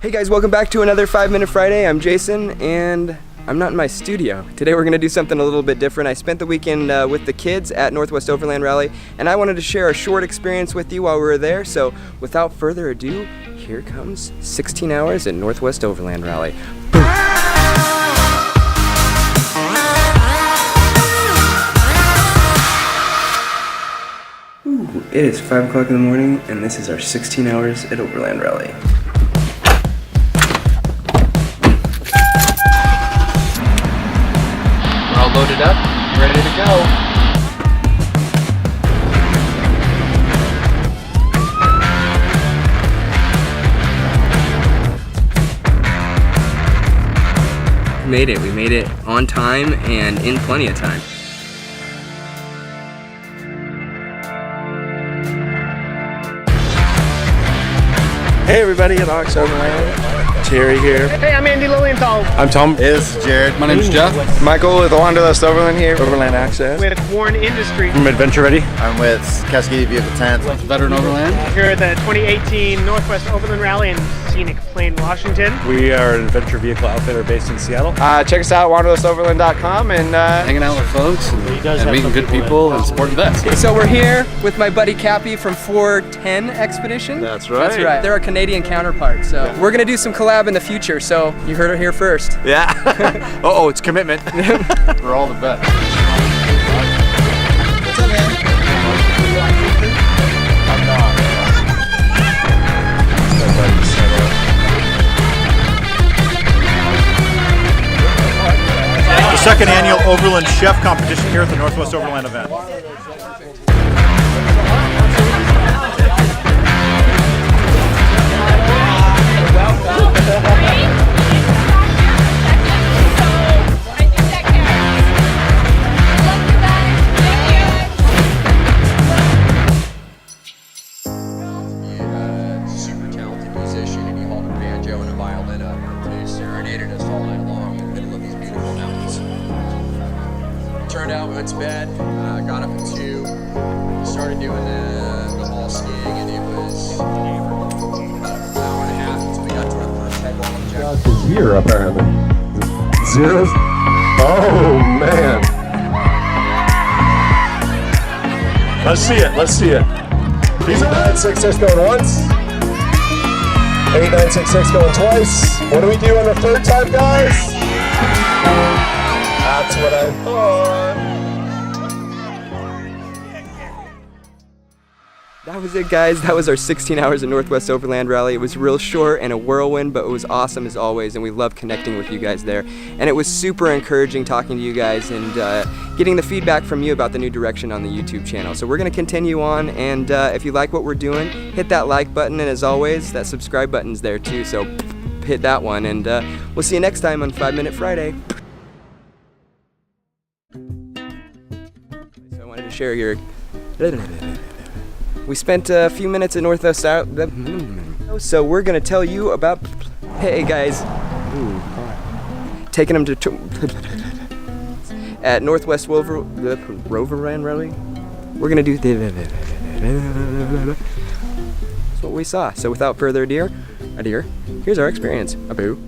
Hey guys, welcome back to another 5 Minute Friday. I'm Jason and I'm not in my studio. Today we're gonna do something a little bit different. I spent the weekend with the kids at Northwest Overland Rally and I wanted to share a short experience with you while we were there. So without further ado, here comes 16 hours at Northwest Overland Rally. Boom. Ooh, it is 5 o'clock in the morning and this is our 16 hours at Overland Rally. Loaded up, ready to go. We made it on time and in plenty of time. Hey everybody at Northwest Overland. Terry here. Hey, I'm Andy Lilienthal. I'm Tom. Is Jared. My name's Jeff. Michael with Wanderlust Overland here. Overland Access. With Warren Industries. From Adventure Ready. I'm with Cascade Vehicle Tent. Veteran Overland. Here at the 2018 Northwest Overland Rally in scenic Plain, Washington. We are an adventure vehicle outfitter based in Seattle. Check us out at wanderlustoverland.com and Hanging out with folks and meeting good people and supporting vets. So we're here with my buddy Cappy from 410 Expedition. That's right. That's right. They're our Canadian counterparts. So we're gonna do some collab in the future. So you heard it here first. yeah. Uh-oh, it's commitment. We're all the best. The second annual Overland Chef Competition here at the Northwest Overland event. Super talented musician, and he hauled a banjo and a violin up and he serenaded us all night long in the middle of these beautiful mountains. Turned out we went to bed, got up at 2, started doing the whole skiing, and it was about an hour and a half until we got to our first headwall objective. Here apparently. Zeros? Oh man. Let's see it, let's see it. 8966 going once. 8966 going twice. What do we do on the third time, guys? That's what I thought. That was it, guys. That was our 16 hours at Northwest Overland Rally. It was real short and a whirlwind, but it was awesome as always, and we love connecting with you guys there. And it was super encouraging talking to you guys and getting the feedback from you about the new direction on the YouTube channel. So we're going to continue on, and if you like what we're doing, hit that like button, and as always, that subscribe button's there too, so hit that one, and we'll see you next time on 5 Minute Friday. So I wanted to share your... We spent a few minutes at Northwest so we're gonna tell you about, hey guys, taking them to at Northwest Overland Rally. We're gonna do that's what we saw. So without further ado, here's our experience. A boo.